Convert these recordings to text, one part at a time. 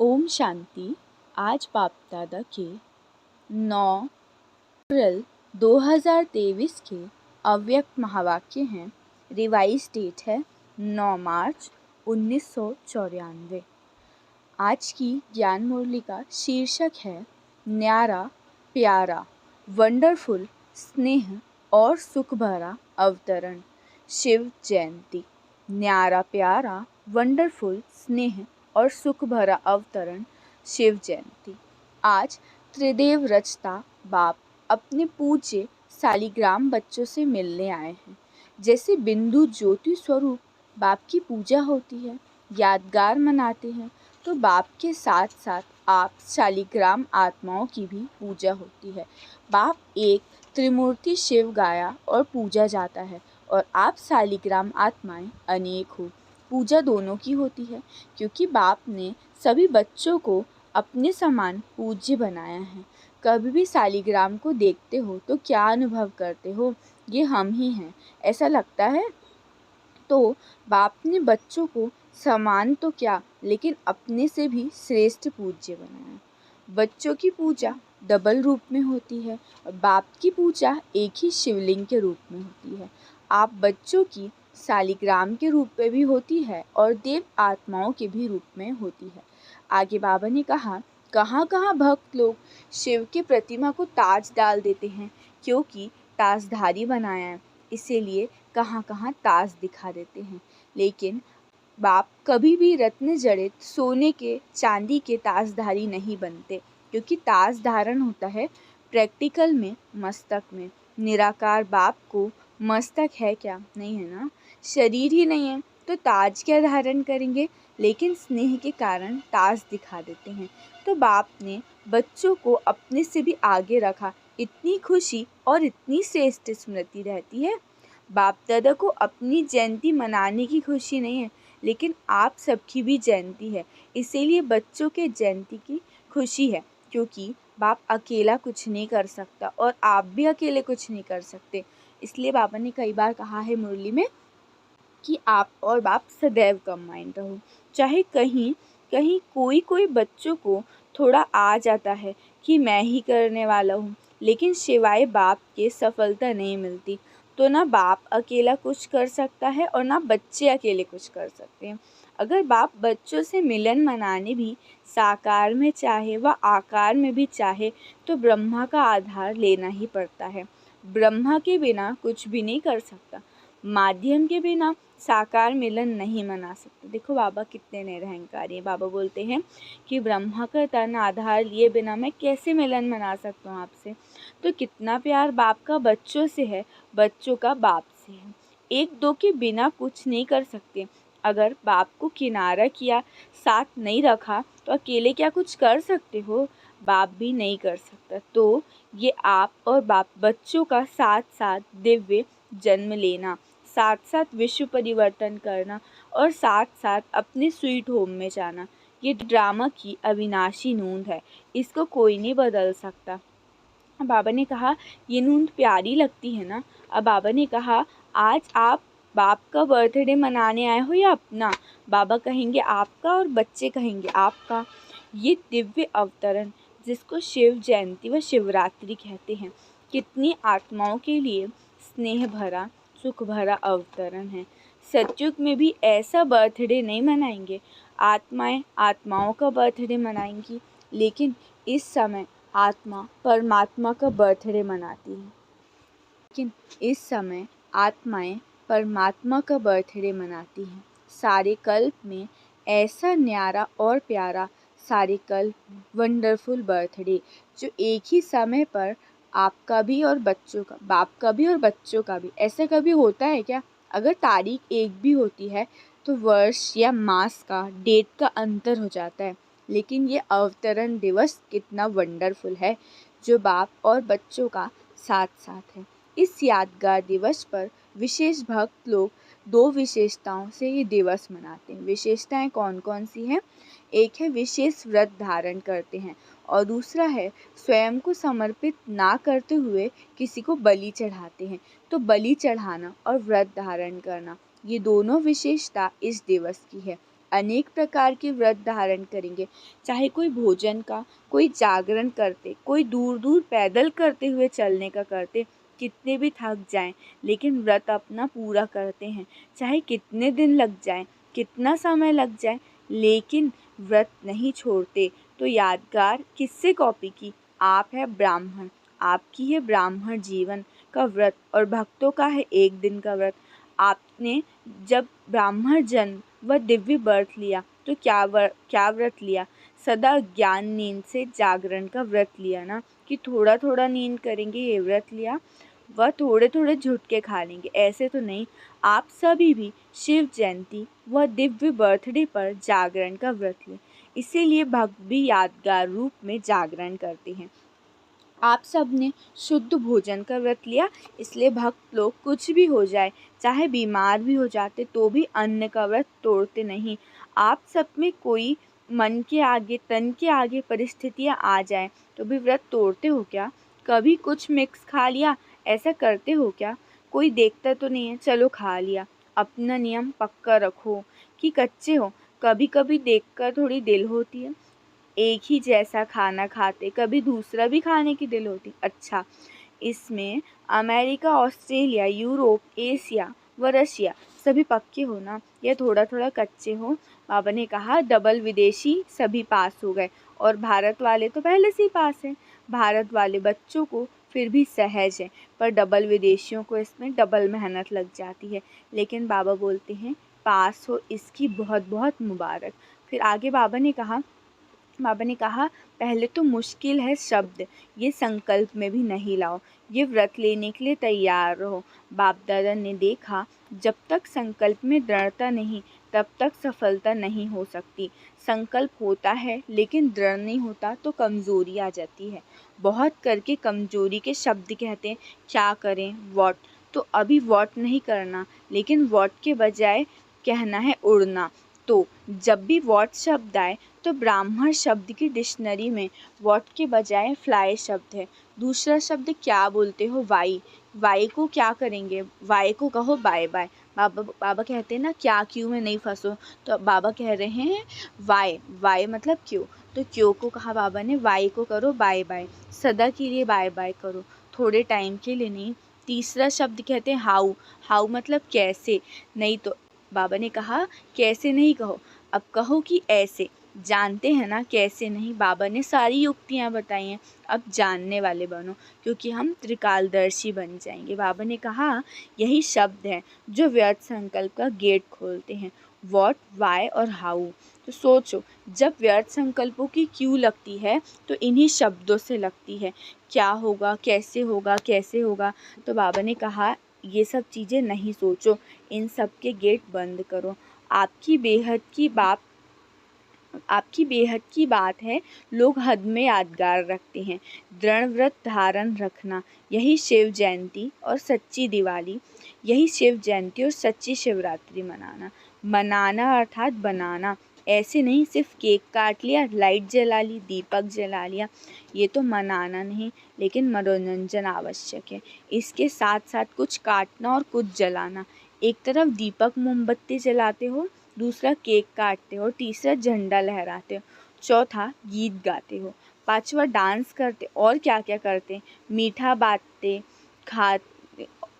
ओम शांति। आज बाप दादा के 9 अप्रैल 2023 के अव्यक्त महावाक्य हैं। रिवाइज डेट है 9 मार्च 1994। आज की ज्ञान मुरली का शीर्षक है न्यारा प्यारा वंडरफुल स्नेह और सुख भरा अवतरण शिव जयंती। न्यारा प्यारा वंडरफुल स्नेह और सुख भरा अवतरण शिव जयंती। आज त्रिदेव रचता बाप अपने पूज्य सालिग्राम बच्चों से मिलने आए हैं। जैसे बिंदु ज्योति स्वरूप बाप की पूजा होती है, यादगार मनाते हैं, तो बाप के साथ साथ आप शालिग्राम आत्माओं की भी पूजा होती है। बाप एक त्रिमूर्ति शिव गाया और पूजा जाता है, और आप शालिग्राम आत्माएं अनेक हो। पूजा दोनों की होती है, क्योंकि बाप ने सभी बच्चों को अपने समान पूज्य बनाया है। कभी भी शालिग्राम को देखते हो तो क्या अनुभव करते हो? ये हम ही हैं, ऐसा लगता है। तो बाप ने बच्चों को समान तो क्या, लेकिन अपने से भी श्रेष्ठ पूज्य बनाया। बच्चों की पूजा डबल रूप में होती है और बाप की पूजा एक ही शिवलिंग के रूप में होती है। आप बच्चों की शालिग्राम के रूप में भी होती है और देव आत्माओं के भी रूप में होती है। आगे बाबा ने कहा, कहाँ कहाँ भक्त लोग शिव की प्रतिमा को ताज डाल देते हैं, क्योंकि ताजधारी बनाया है, इसीलिए कहाँ कहाँ ताज दिखा देते हैं। लेकिन बाप कभी भी रत्न जड़ित सोने के चांदी के ताजधारी नहीं बनते, क्योंकि ताज धारण होता है प्रैक्टिकल में मस्तक में। निराकार बाप को मस्तक है क्या? नहीं है ना, शरीर ही नहीं है, तो ताज क्या धारण करेंगे? लेकिन स्नेह के कारण ताज दिखा देते हैं। तो बाप ने बच्चों को अपने से भी आगे रखा। इतनी खुशी और इतनी श्रेष्ठ स्मृति रहती है। बाप दादा को अपनी जयंती मनाने की खुशी नहीं है, लेकिन आप सबकी भी जयंती है, इसीलिए बच्चों के जयंती की खुशी है। क्योंकि बाप अकेला कुछ नहीं कर सकता और आप भी अकेले कुछ नहीं कर सकते। इसलिए बाबा ने कई बार कहा है मुरली में कि आप और बाप सदैव कंबाइंड रहो। चाहे कहीं कहीं कोई बच्चों को थोड़ा आ जाता है कि मैं ही करने वाला हूँ, लेकिन सिवाय बाप के सफलता नहीं मिलती। तो ना बाप अकेला कुछ कर सकता है और ना बच्चे अकेले कुछ कर सकते हैं। अगर बाप बच्चों से मिलन मनाने भी साकार में चाहे व आकार में भी चाहे, तो ब्रह्मा का आधार लेना ही पड़ता है। ब्रह्मा के बिना कुछ भी नहीं कर सकता। माध्यम के बिना साकार मिलन नहीं मना सकते। देखो बाबा कितने निरहंकारी हैं। बाबा बोलते हैं कि ब्रह्मा का तन आधार लिए बिना मैं कैसे मिलन मना सकता हूँ आपसे। तो कितना प्यार बाप का बच्चों से है, बच्चों का बाप से है। एक दो के बिना कुछ नहीं कर सकते। अगर बाप को किनारा किया, साथ नहीं रखा, तो अकेले क्या कुछ कर सकते हो? बाप भी नहीं कर सकता। तो ये आप और बाप बच्चों का साथ साथ दिव्य जन्म लेना, साथ साथ विश्व परिवर्तन करना और साथ साथ अपने स्वीट होम में जाना, ये ड्रामा की अविनाशी नूंद है। इसको कोई नहीं बदल सकता। बाबा ने कहा ये नूंद प्यारी लगती है ना। अब बाबा ने कहा आज आप बाप का बर्थडे मनाने आए हो या अपना? बाबा कहेंगे आपका और बच्चे कहेंगे आपका। ये दिव्य अवतरण जिसको शिव जयंती व शिवरात्रि कहते हैं, कितनी आत्माओं के लिए स्नेह भरा सुख भरा अवतरण है। सतयुग में भी ऐसा बर्थडे नहीं मनाएंगे, आत्माएं आत्माओं का बर्थडे मनाएंगी, लेकिन इस समय आत्मा परमात्मा का बर्थडे मनाती है। लेकिन इस समय आत्माएं परमात्मा का बर्थडे मनाती हैं। सारे कल्प में ऐसा न्यारा और प्यारा सारे कल्प वंडरफुल बर्थडे, जो एक ही समय पर आपका भी और बच्चों का, बाप का भी और बच्चों का भी। ऐसा कभी होता है क्या? अगर तारीख एक भी होती है तो वर्ष या मास का, डेट का अंतर हो जाता है। लेकिन ये अवतरण दिवस कितना वंडरफुल है, जो बाप और बच्चों का साथ साथ है। इस यादगार दिवस पर विशेष भक्त लोग दो विशेषताओं से ये दिवस मनाते हैं। विशेषताएं कौन कौन सी हैं? एक है विशेष व्रत धारण करते हैं, और दूसरा है स्वयं को समर्पित ना करते हुए किसी को बलि चढ़ाते हैं। तो बलि चढ़ाना और व्रत धारण करना, ये दोनों विशेषता इस दिवस की है। अनेक प्रकार के व्रत धारण करेंगे, चाहे कोई भोजन का, कोई जागरण करते, कोई दूर दूर पैदल करते हुए चलने का करते, कितने भी थक जाएं लेकिन व्रत अपना पूरा करते हैं, चाहे कितने दिन लग जाएं, कितना समय लग जाए, लेकिन व्रत नहीं छोड़ते। तो यादगार किससे कॉपी की? आप है ब्राह्मण, आपकी है ब्राह्मण जीवन का व्रत और भक्तों का है एक दिन का व्रत। आपने जब ब्राह्मण जन्म व दिव्य बर्थ लिया तो क्या व्रत लिया? सदा ज्ञान नींद से जागरण का व्रत लिया ना, कि थोड़ा थोड़ा नींद करेंगे ये व्रत लिया, वह थोड़े थोड़े झुटके खा लेंगे, ऐसे तो नहीं। आप सभी भी शिव जयंती व दिव्य बर्थडे पर जागरण का व्रत लें, इसीलिए भक्त भी यादगार रूप में जागरण करते हैं। आप सब ने शुद्ध भोजन का व्रत लिया, इसलिए भक्त लोग कुछ भी हो जाए, चाहे बीमार भी हो जाते तो भी अन्न का व्रत तोड़ते नहीं। आप सब में कोई मन के आगे तन के आगे परिस्थितियाँ आ जाए तो भी व्रत तोड़ते हो क्या? कभी कुछ मिक्स खा लिया, ऐसा करते हो क्या? कोई देखता तो नहीं है, चलो खा लिया। अपना नियम पक्का रखो कि कच्चे हो, कभी कभी देखकर थोड़ी दिल होती है, एक ही जैसा खाना खाते कभी दूसरा भी खाने की दिल होती। अच्छा, इसमें अमेरिका, ऑस्ट्रेलिया, यूरोप, एशिया व रशिया सभी पक्के हो ना, या थोड़ा थोड़ा कच्चे हो? बाबा ने कहा डबल विदेशी सभी पास हो गए और भारत वाले तो पहले से ही पास हैं। भारत वाले बच्चों को फिर भी सहज है, पर डबल विदेशियों को इसमें डबल मेहनत लग जाती है। लेकिन बाबा बोलते हैं पास हो इसकी बहुत बहुत मुबारक। फिर आगे बाबा ने कहा पहले तो मुश्किल है शब्द, ये संकल्प में भी नहीं लाओ, ये व्रत लेने के लिए तैयार रहो। बाप दादा ने देखा जब तक संकल्प में दृढ़ता नहीं तब तक सफलता नहीं हो सकती। संकल्प होता है लेकिन दृढ़ नहीं होता तो कमज़ोरी आ जाती है। बहुत करके कमज़ोरी के शब्द कहते हैं, क्या करें वॉट, तो अभी वॉट नहीं करना, लेकिन वॉट के बजाय कहना है उड़ना। तो जब भी वॉट शब्द आए तो ब्राह्मण शब्द की डिक्शनरी में वॉट के बजाय फ्लाई शब्द है। दूसरा शब्द क्या बोलते हो? वाई। वाई को क्या करेंगे? वाई को कहो बाय बाय। बाबा कहते हैं ना क्या क्यों में नहीं फंसो, तो बाबा कह रहे हैं वाई। वाई मतलब क्यों, तो क्यों को कहा बाबा ने वाई को करो बाय बाय, सदा के लिए बाय बाय करो, थोड़े टाइम के लिए नहीं। तीसरा शब्द कहते हैं हाउ। हाउ मतलब कैसे, नहीं तो बाबा ने कहा कैसे नहीं कहो, अब कहो कि ऐसे। जानते हैं ना कैसे नहीं, बाबा ने सारी युक्तियाँ बताई हैं, अब जानने वाले बनो क्योंकि हम त्रिकालदर्शी बन जाएंगे। बाबा ने कहा यही शब्द हैं जो व्यर्थ संकल्प का गेट खोलते हैं, व्हाट, वाई और हाउ। तो सोचो जब व्यर्थ संकल्पों की क्यों लगती है तो इन्हीं शब्दों से लगती है, क्या होगा, कैसे होगा, कैसे होगा। तो बाबा ने कहा ये सब चीज़ें नहीं सोचो, इन सब के गेट बंद करो। आपकी बेहद की बात है, लोग हद में यादगार रखते हैं। दृढ़ व्रत धारण रखना, यही शिव जयंती और सच्ची दिवाली, यही शिव जयंती और सच्ची शिवरात्रि मनाना। मनाना अर्थात बनाना, ऐसे नहीं सिर्फ केक काट लिया, लाइट जला ली, दीपक जला लिया, ये तो मनाना नहीं, लेकिन मनोरंजन आवश्यक है। इसके साथ साथ कुछ काटना और कुछ जलाना। एक तरफ दीपक मोमबत्ती जलाते हो, दूसरा केक काटते हो, तीसरा झंडा लहराते हो, चौथा गीत गाते हो, पांचवा डांस करते, और क्या क्या करते, मीठा बांटते, खाते।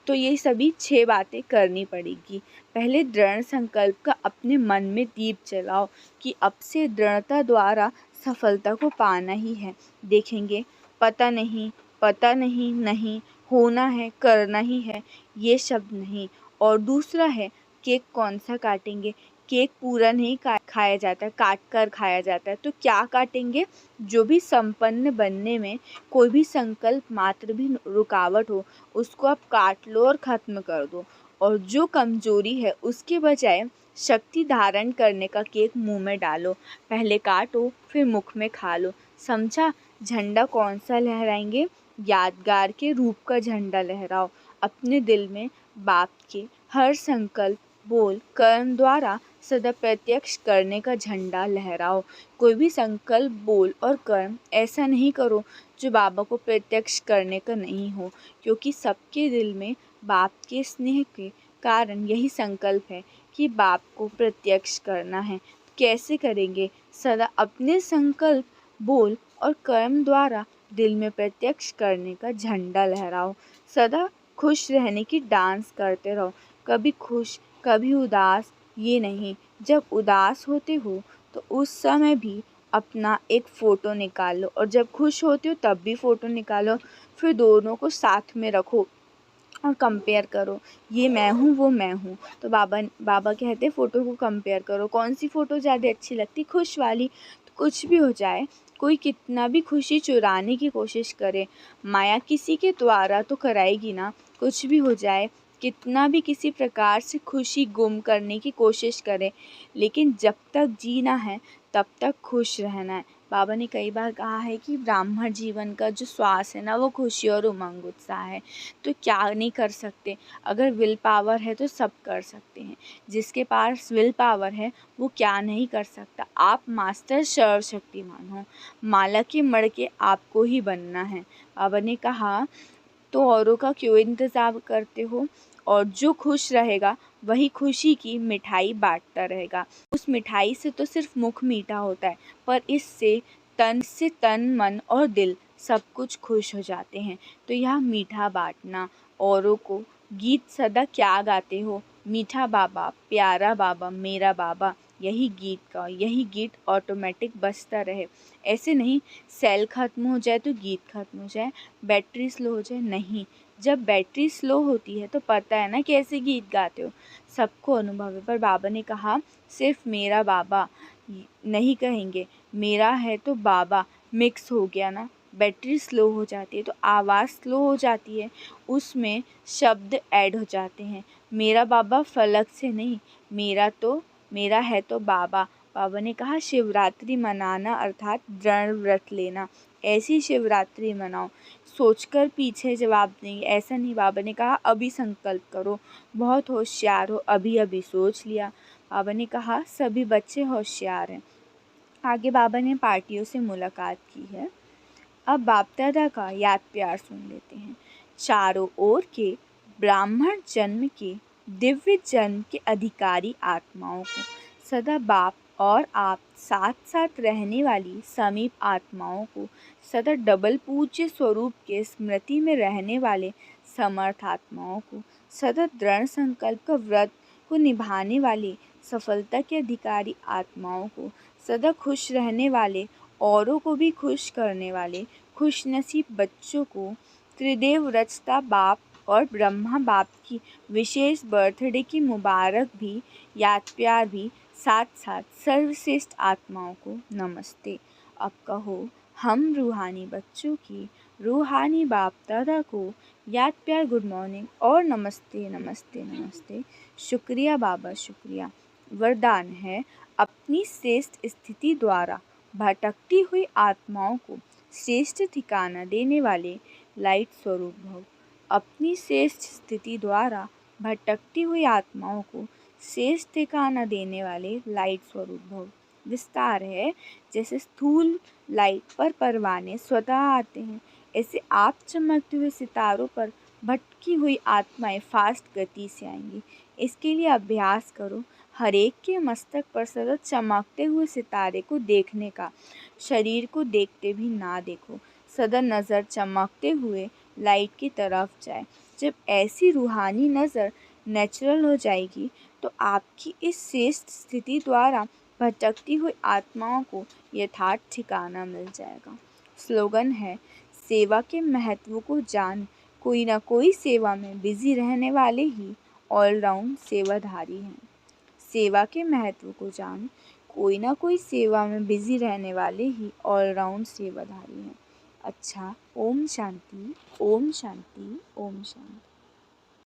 तो ये सभी 6 बातें करनी पड़ेगी। पहले दृढ़ संकल्प का अपने मन में दीप जलाओ कि अब से दृढ़ता द्वारा सफलता को पाना ही है। देखेंगे पता नहीं, पता नहीं, नहीं होना है, करना ही है, ये शब्द नहीं। और दूसरा है केक कौन सा काटेंगे, केक पूरा नहीं खाया जाता, काट कर खाया जाता है। तो क्या काटेंगे? जो भी संपन्न बनने में कोई भी संकल्प मात्र भी रुकावट हो उसको आप काट लो और ख़त्म कर दो। और जो कमजोरी है उसके बजाय शक्ति धारण करने का केक मुंह में डालो, पहले काटो फिर मुख में खा लो। समझा? झंडा कौन सा लहराएंगे? यादगार के रूप का झंडा लहराओ। अपने दिल में बाप के हर संकल्प, बोल, कर्म द्वारा सदा प्रत्यक्ष करने का झंडा लहराओ। कोई भी संकल्प, बोल और कर्म ऐसा नहीं करो जो बाबा को प्रत्यक्ष करने का नहीं हो, क्योंकि सबके दिल में बाप के स्नेह के कारण यही संकल्प है कि बाप को प्रत्यक्ष करना है। कैसे करेंगे? सदा अपने संकल्प, बोल और कर्म द्वारा दिल में प्रत्यक्ष करने का झंडा लहराओ। सदा खुश रहने की डांस करते रहो, कभी खुश कभी उदास ये नहीं। जब उदास होते हो तो उस समय भी अपना एक फ़ोटो निकालो और जब खुश होते हो तब भी फ़ोटो निकालो। फिर दोनों को साथ में रखो और कंपेयर करो, ये मैं हूँ वो मैं हूँ। तो बाबा कहते फ़ोटो को कंपेयर करो, कौन सी फ़ोटो ज़्यादा अच्छी लगती? खुश वाली। तो कुछ भी हो जाए, कोई कितना भी खुशी चुराने की कोशिश करे, माया किसी के द्वारा तो कराएगी ना। कुछ भी हो जाए, कितना भी किसी प्रकार से खुशी गुम करने की कोशिश करे, लेकिन जब तक जीना है तब तक खुश रहना है। बाबा ने कई बार कहा है कि ब्राह्मण जीवन का जो श्वास है ना, वो खुशी और उमंग उत्साह है। तो क्या नहीं कर सकते? अगर विल पावर है तो सब कर सकते हैं। जिसके पास विल पावर है वो क्या नहीं कर सकता। आप मास्टर सर्वशक्तिमान हो, माला के मड़के आपको ही बनना है। बाबा ने कहा तो औरों का क्यों इंतज़ार करते हो? और जो खुश रहेगा वही खुशी की मिठाई बांटता रहेगा। उस मिठाई से तो सिर्फ मुख मीठा होता है, पर इससे तन मन और दिल सब कुछ खुश हो जाते हैं। तो यह मीठा बांटना औरों को। गीत सदा क्या गाते हो? मीठा बाबा, प्यारा बाबा, मेरा बाबा। यही गीत गाओ, यही गीत ऑटोमेटिक बजता रहे। ऐसे नहीं सेल ख़त्म हो जाए तो गीत ख़त्म हो जाए, बैटरी स्लो हो जाए, नहीं। जब बैटरी स्लो होती है तो पता है ना कैसे गीत गाते हो, सबको अनुभव है। पर बाबा ने कहा सिर्फ मेरा बाबा नहीं कहेंगे, मेरा है तो बाबा मिक्स हो गया ना, बैटरी स्लो हो जाती है तो आवाज़ स्लो हो जाती है, उसमें शब्द ऐड हो जाते हैं। मेरा बाबा फलक से नहीं, मेरा है तो बाबा। बाबा ने कहा शिवरात्रि मनाना अर्थात दृढ़ व्रत लेना। ऐसी शिवरात्रि मनाओ, सोचकर पीछे जवाब नहीं, ऐसा नहीं। बाबा ने कहा अभी संकल्प करो, बहुत होशियार हो, अभी अभी सोच लिया। बाबा ने कहा सभी बच्चे होशियार हैं। आगे बाबा ने पार्टियों से मुलाकात की है। अब बाप दादा का याद प्यार सुन लेते हैं। चारों ओर के ब्राह्मण जन्म के दिव्य जन्म के अधिकारी आत्माओं को, सदा बाप और आप साथ साथ रहने वाली समीप आत्माओं को, सदा डबल पूज्य स्वरूप के स्मृति में रहने वाले समर्थ आत्माओं को, सदा दृढ़ संकल्प का व्रत को निभाने वाले सफलता के अधिकारी आत्माओं को, सदा खुश रहने वाले औरों को भी खुश करने वाले खुशनसीब बच्चों को, त्रिदेव रचता बाप और ब्रह्मा बाप की विशेष बर्थडे की मुबारक भी याद प्यार भी साथ साथ सर्वश्रेष्ठ आत्माओं को नमस्ते। अब कहो हम रूहानी बच्चों की रूहानी बाप दादा को याद प्यार गुड मॉर्निंग और नमस्ते नमस्ते नमस्ते। शुक्रिया बाबा शुक्रिया। वरदान है अपनी श्रेष्ठ स्थिति द्वारा भटकती हुई आत्माओं को श्रेष्ठ ठिकाना देने वाले लाइट स्वरूप भव। अपनी श्रेष्ठ स्थिति द्वारा भटकती हुई आत्माओं को श्रेष्ठ ठिकाना देने वाले लाइट स्वरूप भव। विस्तार है जैसे स्थूल लाइट पर परवाने स्वतः आते हैं, ऐसे आप चमकते हुए सितारों पर भटकी हुई आत्माएं फास्ट गति से आएंगी। इसके लिए अभ्यास करो, हर एक के मस्तक पर सतत चमकते हुए सितारे को देखने का। शरीर को देखते भी ना देखो, सदा नज़र चमकते हुए लाइट की तरफ जाए। जब ऐसी रूहानी नज़र नेचुरल हो जाएगी तो आपकी इस श्रेष्ठ स्थिति द्वारा भटकती हुई आत्माओं को यथार्थ ठिकाना मिल जाएगा। स्लोगन है सेवा के महत्व को जान, कोई ना कोई सेवा में बिजी रहने वाले ही ऑलराउंड सेवाधारी हैं। सेवा के महत्व को जान, कोई ना कोई सेवा में बिजी रहने वाले ही ऑलराउंड सेवाधारी हैं। अच्छा, ओम शांति, ओम शांति, ओम शांति।